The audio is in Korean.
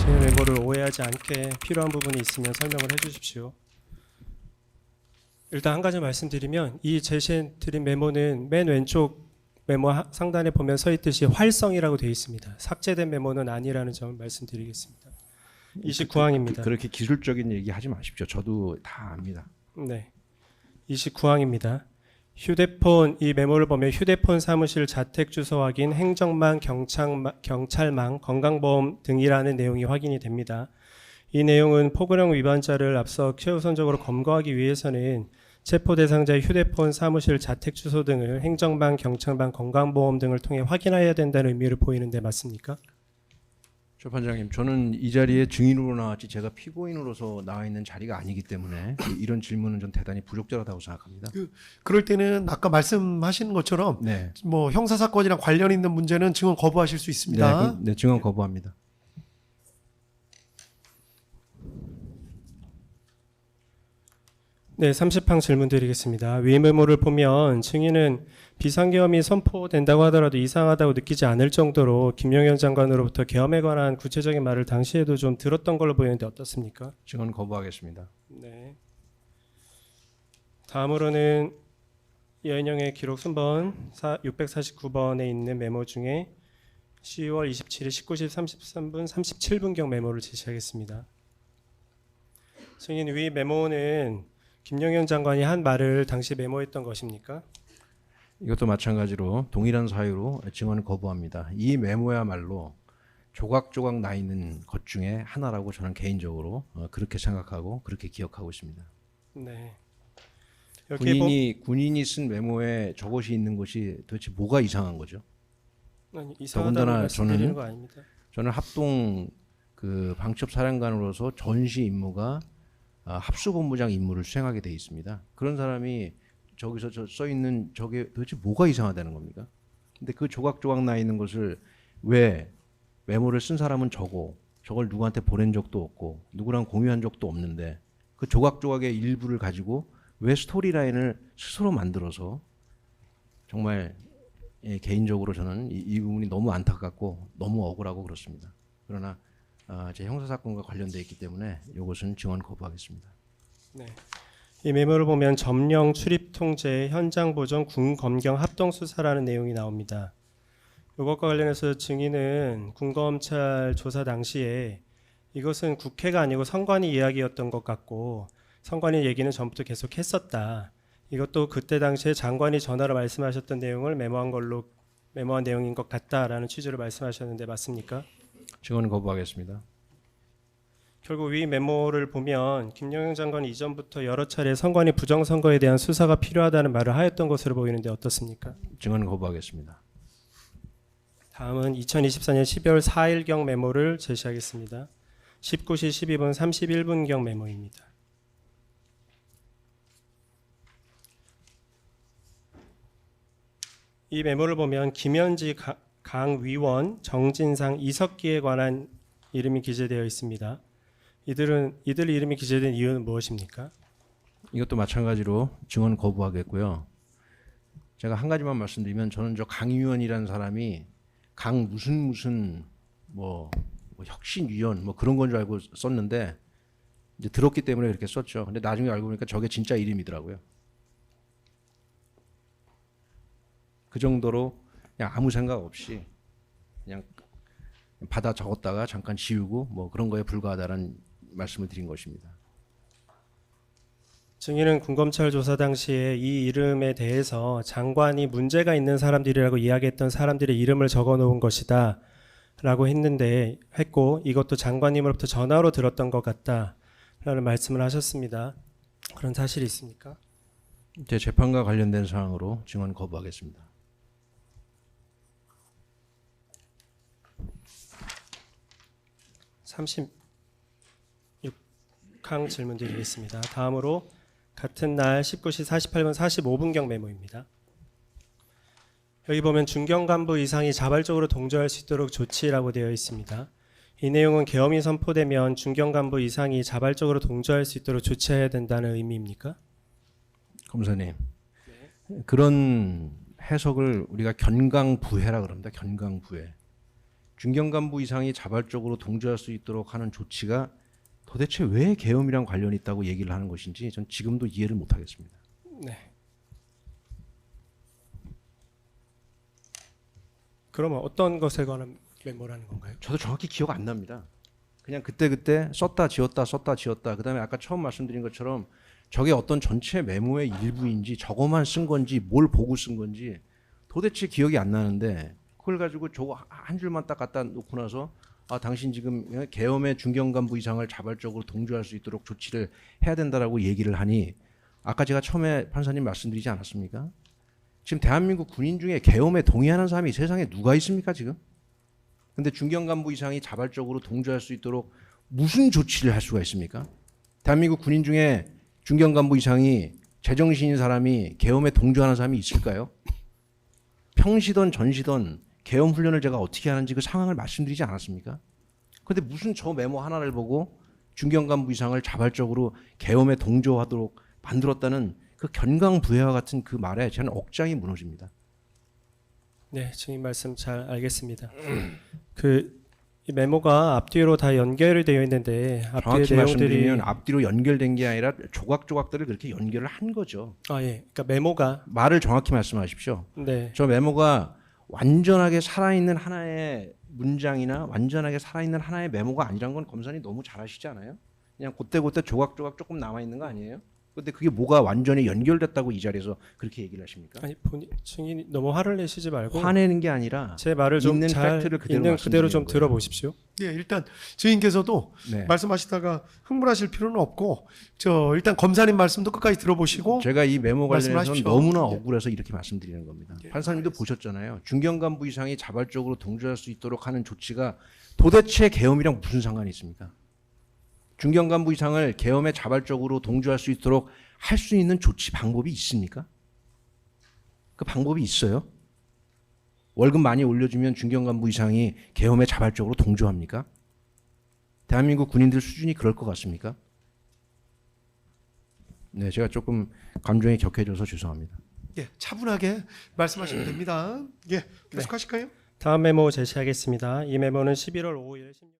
제 메모를 오해하지 않게 필요한 부분이 있으면 설명을 해주십시오. 일단 한 가지 말씀드리면 이 제시해드린 메모는 맨 왼쪽 메모 상단에 보면 서 있듯이 활성이라고 되어 있습니다. 삭제된 메모는 아니라는 점을 말씀드리겠습니다. 29항입니다. 그렇게 기술적인 얘기 하지 마십시오. 저도 다 압니다. 네, 29항입니다. 휴대폰, 이 메모를 보면 휴대폰 사무실 자택 주소 확인, 행정망, 경찰망, 건강보험 등이라는 내용이 확인이 됩니다. 이 내용은 포괄형 위반자를 앞서 최우선적으로 검거하기 위해서는 체포 대상자의 휴대폰 사무실 자택 주소 등을 행정망, 경찰망, 건강보험 등을 통해 확인해야 된다는 의미를 보이는데 맞습니까? 재판장님, 저는 이 자리에 증인으로 나왔지 제가 피고인으로서 나와 있는 자리가 아니기 때문에 이런 질문은 좀 대단히 부적절하다고 생각합니다. 그럴 때는 아까 말씀하시는 것처럼 네, 뭐 형사 사건이랑 관련 있는 문제는 증언 거부하실 수 있습니다. 네, 증언 거부합니다. 네, 30항 질문 드리겠습니다. 위 메모를 보면 증인은 비상계엄이 선포된다고 하더라도 이상하다고 느끼지 않을 정도로 김영현 장관으로부터 계엄에 관한 구체적인 말을 당시에도 좀 들었던 걸로 보이는데 어떻습니까? 증언 거부하겠습니다. 네. 다음으로는 여인영의 기록 순번 649번에 있는 메모 중에 10월 27일 19시 33분 37분경 메모를 제시하겠습니다. 증인 위 메모는 김영현 장관이 한 말을 당시 메모했던 것입니까? 이것도 마찬가지로 동일한 사유로 증언을 거부합니다. 이 메모야말로 조각조각 나 있는 것 중에 하나라고 저는 개인적으로 그렇게 생각하고 그렇게 기억하고 있습니다. 네. 여기에 군인이 쓴 메모에 저것이 있는 것이 도대체 뭐가 이상한 거죠? 아니, 이상하다는 더군다나 말씀드리는 거 아닙니다. 저는 합동 그 방첩 사령관으로서 전시 임무가 합수본부장 임무를 수행하게 돼 있습니다. 그런 사람이 저기서 써 있는 저게 도대체 뭐가 이상하다는 겁니까? 근데 그 조각조각 나 있는 것을 왜 메모를 쓴 사람은 저걸 누구한테 보낸 적도 없고 누구랑 공유한 적도 없는데 그 조각조각의 일부를 가지고 왜 스토리라인을 스스로 만들어서 정말 개인적으로 저는 이 부분이 너무 안타깝고 너무 억울하고 그렇습니다. 그러나 제 형사사건과 관련되어 있기 때문에 이것은 증언 거부하겠습니다. 네. 이 메모를 보면 점령, 출입 통제, 현장 보정, 군 검경 합동 수사라는 내용이 나옵니다. 이것과 관련해서 증인은 군검찰 조사 당시에 이것은 국회가 아니고 선관위 이야기였던 것 같고 선관위 얘기는 전부터 계속 했었다. 이것도 그때 당시에 장관이 전화로 말씀하셨던 내용을 메모한 내용인 것 같다라는 취지로 말씀하셨는데 맞습니까? 증언 거부하겠습니다. 결국 위 메모를 보면 김영현 장관이 이전부터 여러 차례 선관위 부정선거에 대한 수사가 필요하다는 말을 하였던 것으로 보이는데 어떻습니까? 증언 거부하겠습니다. 다음은 2024년 12월 4일경 메모를 제시하겠습니다. 19시 12분 31분경 메모입니다. 이 메모를 보면 김현지 강 위원, 정진상, 이석기에 관한 이름이 기재되어 있습니다. 이들 이름이 기재된 이유는 무엇입니까? 이것도 마찬가지로 증언 거부하겠고요. 제가 한 가지만 말씀드리면 저는 저 강위원이라는 사람이 강 무슨 뭐 혁신위원 뭐 그런 건 줄 알고 썼는데 이제 들었기 때문에 그렇게 썼죠. 근데 나중에 알고 보니까 저게 진짜 이름이더라고요. 그 정도로 그냥 아무 생각 없이 그냥 받아 적었다가 잠깐 지우고 뭐 그런 거에 불과하다는 말씀을 드린 것입니다. 증인은 군검찰 조사 당시에 이 이름에 대해서 장관이 문제가 있는 사람들이라고 이야기했던 사람들의 이름을 적어 놓은 것이다 라고 했고 이것도 장관님으로부터 전화로 들었던 것 같다 라는 말씀을 하셨습니다. 그런 사실이 있습니까? 제 재판과 관련된 사항으로 증언 거부하겠습니다. 항 질문 드리겠습니다. 다음으로 같은 날 19시 48분 45분경 메모입니다. 여기 보면 중경 간부 이상이 자발적으로 동조할 수 있도록 조치라고 되어 있습니다. 이 내용은 계엄이 선포되면 중경 간부 이상이 자발적으로 동조할 수 있도록 조치해야 된다는 의미입니까? 검사님, 그런 해석을 우리가 견강부회라 그럽니다. 견강부회. 중견 간부 이상이 자발적으로 동조할 수 있도록 하는 조치가 도대체 왜 계엄이랑 관련이 있다고 얘기를 하는 것인지 전 지금도 이해를 못하겠습니다. 네. 그러면 어떤 것에 관한 메모라는 건가요? 저도 정확히 기억 안 납니다. 그냥 그때 썼다 지웠다 썼다 지웠다. 그다음에 아까 처음 말씀드린 것처럼 저게 어떤 전체 메모의 일부인지 저거만 쓴 건지 뭘 보고 쓴 건지 도대체 기억이 안 나는데 그걸 가지고 저거 한 줄만 딱 갖다 놓고 나서 아 당신 지금 계엄의 중견 간부 이상을 자발적으로 동조할 수 있도록 조치를 해야 된다라고 얘기를 하니 아까 제가 처음에 판사님 말씀드리지 않았습니까? 지금 대한민국 군인 중에 계엄에 동의하는 사람이 세상에 누가 있습니까 지금? 근데 중견 간부 이상이 자발적으로 동조할 수 있도록 무슨 조치를 할 수가 있습니까? 대한민국 군인 중에 중견 간부 이상이 제정신인 사람이 계엄에 동조하는 사람이 있을까요? 평시던 전시던 계엄 훈련을 제가 어떻게 하는지 그 상황을 말씀드리지 않았습니까? 그런데 무슨 저 메모 하나를 보고 중견 간부 이상을 자발적으로 계엄에 동조하도록 만들었다는 그 견강부회와 같은 그 말에 저는 억장이 무너집니다. 네, 증인 말씀 잘 알겠습니다. 이 메모가 앞뒤로 다 연결이 되어 있는데 정확히 앞뒤의 내용들이 말씀드리면 앞뒤로 연결된 게 아니라 조각조각들을 그렇게 연결을 한 거죠. 예, 그러니까 메모가 말을 정확히 말씀하십시오. 네, 저 메모가 완전하게 살아있는 하나의 문장이나 완전하게 살아있는 하나의 메모가 아니란 건 검사님 너무 잘 아시지 않아요? 그냥 그때 조각조각 조금 남아있는 거 아니에요? 근데 그게 뭐가 완전히 연결됐다고 이 자리에서 그렇게 얘기를 하십니까? 아니 증인이 너무 화를 내시지 말고 화내는 게 아니라 제 말을 좀 있는 잘 팩트를 그대로 있는 그대로 좀 말씀드리는 거예요. 들어보십시오. 예, 일단 증인께서도 네. 말씀하시다가 흥분하실 필요는 없고 일단 검사님 말씀도 끝까지 들어보시고 제가 이 메모 관련해서 말씀하십시오. 너무나 예. 억울해서 이렇게 말씀드리는 겁니다. 예, 판사님도 보셨잖아요. 중견 간부 이상이 자발적으로 동조할 수 있도록 하는 조치가 도대체 계엄이랑 무슨 상관이 있습니까? 중견 간부 이상을 계엄에 자발적으로 동조할 수 있도록 할 수 있는 조치 방법이 있습니까? 그 방법이 있어요? 월급 많이 올려주면 중견 간부 이상이 계엄에 자발적으로 동조합니까? 대한민국 군인들 수준이 그럴 것 같습니까? 네, 제가 조금 감정이 격해져서 죄송합니다. 예, 차분하게 말씀하시면 됩니다. 예, 네. 계속하실까요? 다음 메모 제시하겠습니다. 이 메모는 11월 5일 16